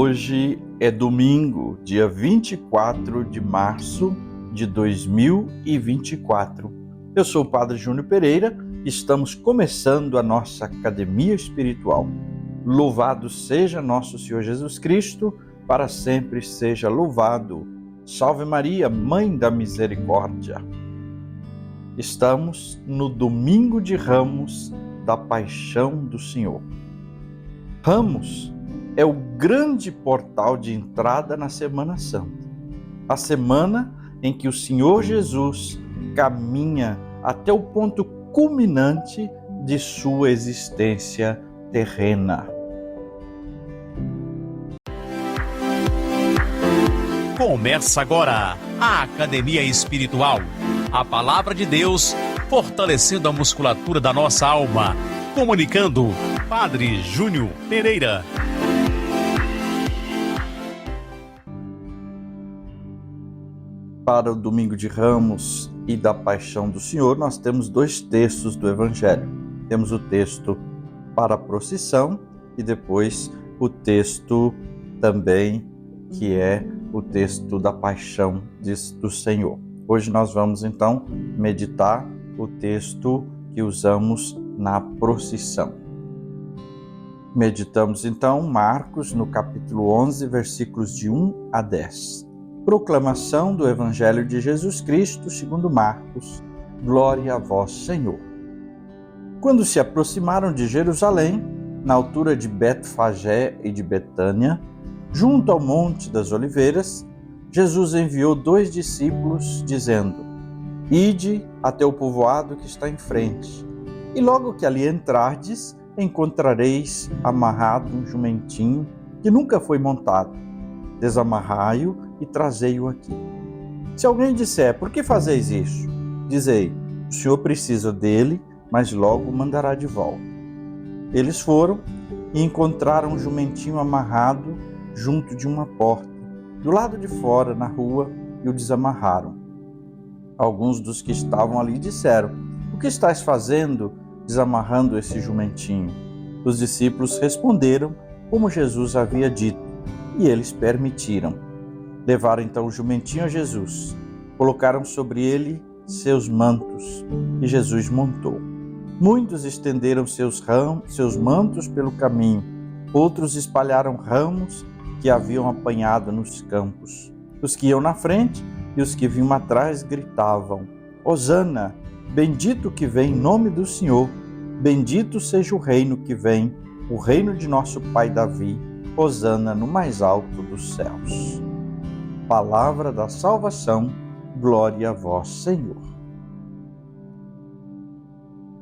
Hoje é domingo, dia 24 de março de 2024. Eu sou o Padre Júnior Pereira e estamos começando a nossa Academia Espiritual. Louvado seja nosso Senhor Jesus Cristo, para sempre seja louvado. Salve Maria, Mãe da Misericórdia. Estamos no domingo de Ramos da Paixão do Senhor. Ramos é o grande portal de entrada na Semana Santa, a semana em que o Senhor Jesus caminha até o ponto culminante de sua existência terrena. Começa agora a Academia Espiritual, a Palavra de Deus fortalecendo a musculatura da nossa alma. Comunicando, Padre Júnior Pereira. Para o domingo de Ramos e da Paixão do Senhor, nós temos dois textos do Evangelho. Temos o texto para a procissão e depois o texto também que é o texto da Paixão do Senhor. Hoje nós vamos então meditar o texto que usamos na procissão. Meditamos então Marcos no capítulo 11, versículos de 1 a 10. Proclamação do Evangelho de Jesus Cristo segundo Marcos. Glória a vós, Senhor. Quando se aproximaram de Jerusalém, na altura de Betfagé e de Betânia, junto ao Monte das Oliveiras, Jesus enviou 2 discípulos, dizendo: Ide até o povoado que está em frente, e logo que ali entrardes, encontrareis amarrado um jumentinho que nunca foi montado. Desamarrai-o e trazei-o aqui. Se alguém disser: Por que fazeis isso? Dizei: O Senhor precisa dele, mas logo o mandará de volta. Eles foram e encontraram um jumentinho amarrado junto de uma porta, do lado de fora, na rua, e o desamarraram. Alguns dos que estavam ali disseram: O que estás fazendo, desamarrando esse jumentinho? Os discípulos responderam como Jesus havia dito, e eles permitiram. Levaram então o jumentinho a Jesus, colocaram sobre ele seus mantos, e Jesus montou. Muitos estenderam seus mantos pelo caminho, outros espalharam ramos que haviam apanhado nos campos. Os que iam na frente e os que vinham atrás gritavam: Hosana, bendito que vem em nome do Senhor, bendito seja o reino que vem, o reino de nosso pai Davi, Hosana no mais alto dos céus. Palavra da salvação, glória a vós, Senhor.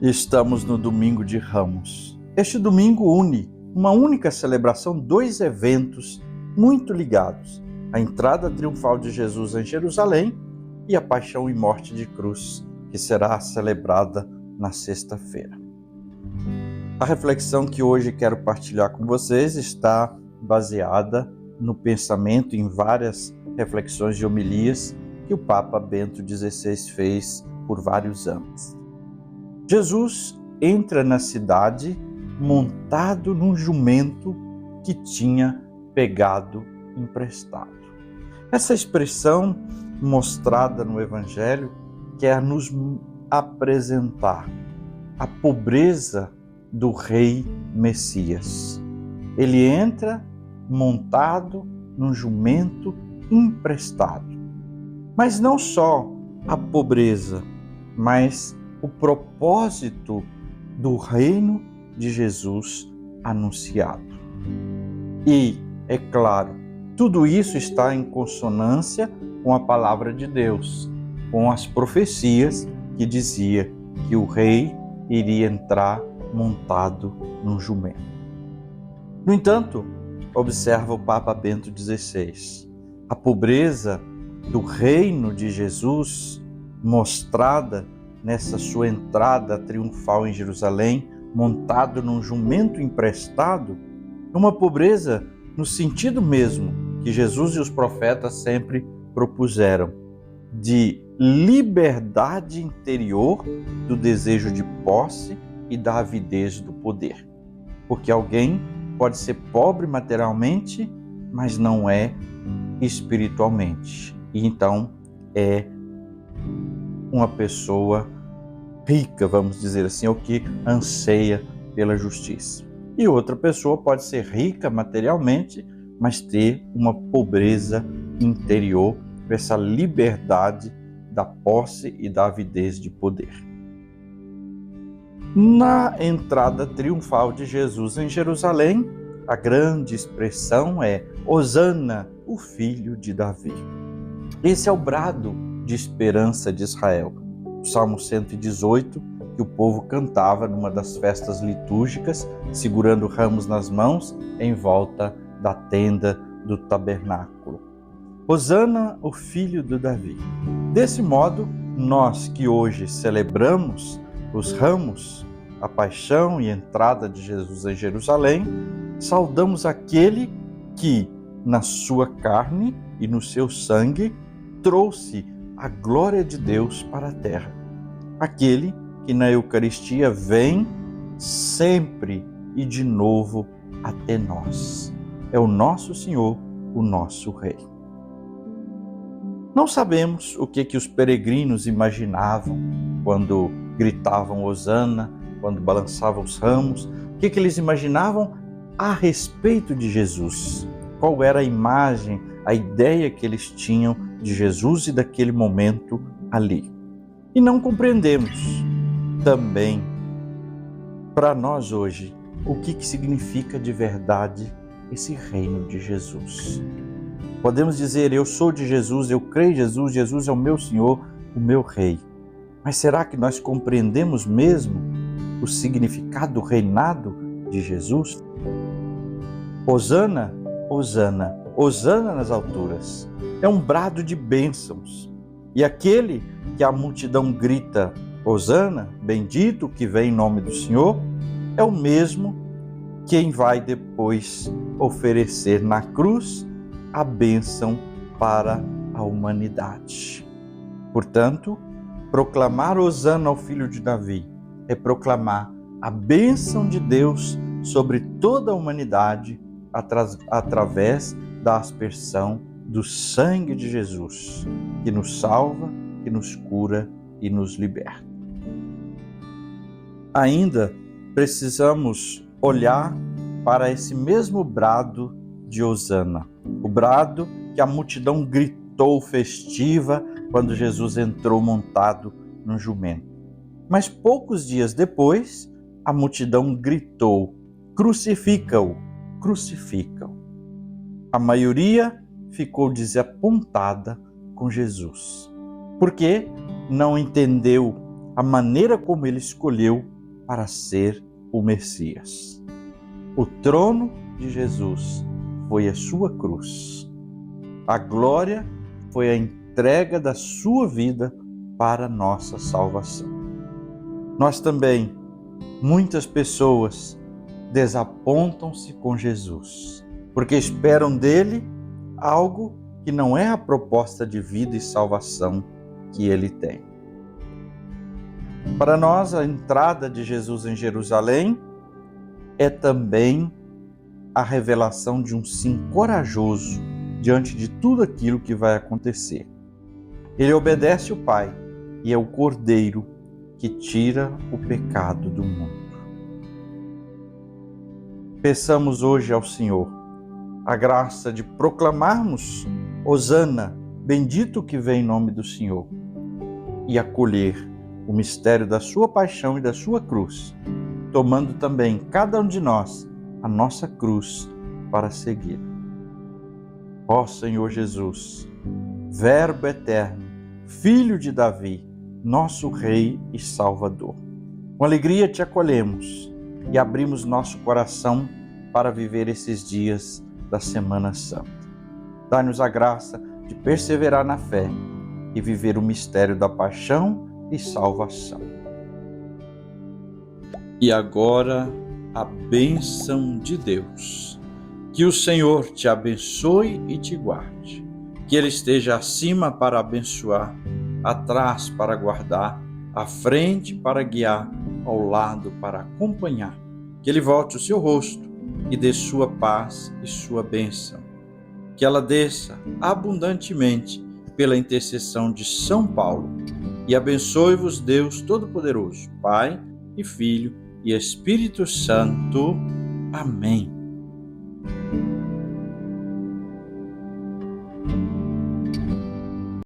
Estamos no domingo de Ramos. Este domingo une uma única celebração 2 eventos muito ligados: a entrada triunfal de Jesus em Jerusalém e a paixão e morte de cruz, que será celebrada na sexta-feira. A reflexão que hoje quero partilhar com vocês está baseada no pensamento em várias reflexões de homilias que o Papa Bento XVI fez por vários anos. Jesus entra na cidade montado num jumento que tinha pegado emprestado. Essa expressão mostrada no Evangelho quer nos apresentar a pobreza do rei Messias. Ele entra montado num jumento emprestado. Mas não só a pobreza, mas o propósito do reino de Jesus anunciado. E, é claro, tudo isso está em consonância com a palavra de Deus, com as profecias que dizia que o rei iria entrar montado num jumento. No entanto, observa o Papa Bento XVI, a pobreza do reino de Jesus mostrada nessa sua entrada triunfal em Jerusalém, montado num jumento emprestado, uma pobreza no sentido mesmo que Jesus e os profetas sempre propuseram, de liberdade interior do desejo de posse e da avidez do poder. Porque alguém pode ser pobre materialmente mas não é espiritualmente. E então é uma pessoa rica, vamos dizer assim, ou que anseia pela justiça. E outra pessoa pode ser rica materialmente, mas ter uma pobreza interior, essa liberdade da posse e da avidez de poder. Na entrada triunfal de Jesus em Jerusalém, a grande expressão é Hosana, o filho de Davi. Esse é o brado de esperança de Israel. O Salmo 118, que o povo cantava numa das festas litúrgicas, segurando ramos nas mãos em volta da tenda do tabernáculo. Hosana, o filho de Davi. Desse modo, nós que hoje celebramos os ramos, a paixão e entrada de Jesus em Jerusalém, saudamos aquele que, na sua carne e no seu sangue, trouxe a glória de Deus para a terra. Aquele que na Eucaristia vem sempre e de novo até nós. É o nosso Senhor, o nosso Rei. Não sabemos o que os peregrinos imaginavam quando gritavam Hosana, quando balançavam os ramos, o que eles imaginavam a respeito de Jesus. Qual era a imagem, a ideia que eles tinham de Jesus e daquele momento ali. E não compreendemos também, para nós hoje, o que significa de verdade esse reino de Jesus. Podemos dizer, eu sou de Jesus, eu creio em Jesus, Jesus é o meu Senhor, o meu Rei. Mas será que nós compreendemos mesmo o significado do reinado de Jesus? Hosana, Hosana, Hosana nas alturas. É um brado de bênçãos. E aquele que a multidão grita, Hosana, bendito que vem em nome do Senhor, é o mesmo quem vai depois oferecer na cruz a bênção para a humanidade. Portanto, proclamar Hosana ao Filho de Davi é proclamar a bênção de Deus sobre toda a humanidade através da aspersão do sangue de Jesus, que nos salva, que nos cura e nos liberta. Ainda precisamos olhar para esse mesmo brado de Hosana, o brado que a multidão gritou festiva quando Jesus entrou montado num jumento. Mas poucos dias depois, a multidão gritou, crucifica-o, crucifica-o. A maioria ficou desapontada com Jesus, porque não entendeu a maneira como ele escolheu para ser o Messias. O trono de Jesus foi a sua cruz. A glória foi a entrega da sua vida para a nossa salvação. Nós também, muitas pessoas desapontam-se com Jesus, porque esperam dele algo que não é a proposta de vida e salvação que ele tem. Para nós, a entrada de Jesus em Jerusalém é também a revelação de um sim corajoso diante de tudo aquilo que vai acontecer. Ele obedece o Pai e é o Cordeiro que tira o pecado do mundo. Peçamos hoje ao Senhor a graça de proclamarmos Hosana, bendito que vem em nome do Senhor, e acolher o mistério da sua paixão e da sua cruz, tomando também cada um de nós a nossa cruz para seguir. Ó Senhor Jesus, Verbo eterno, Filho de Davi, nosso Rei e Salvador. Com alegria te acolhemos e abrimos nosso coração para viver esses dias da Semana Santa. Dá-nos a graça de perseverar na fé e viver o mistério da paixão e salvação. E agora, a bênção de Deus. Que o Senhor te abençoe e te guarde. Que Ele esteja acima para abençoar, atrás para guardar, à frente para guiar, ao lado para acompanhar. Que Ele volte o seu rosto e dê sua paz e sua bênção. que ela desça abundantemente pela intercessão de São Paulo. E abençoe-vos Deus Todo-Poderoso, Pai e Filho e Espírito Santo. Amém.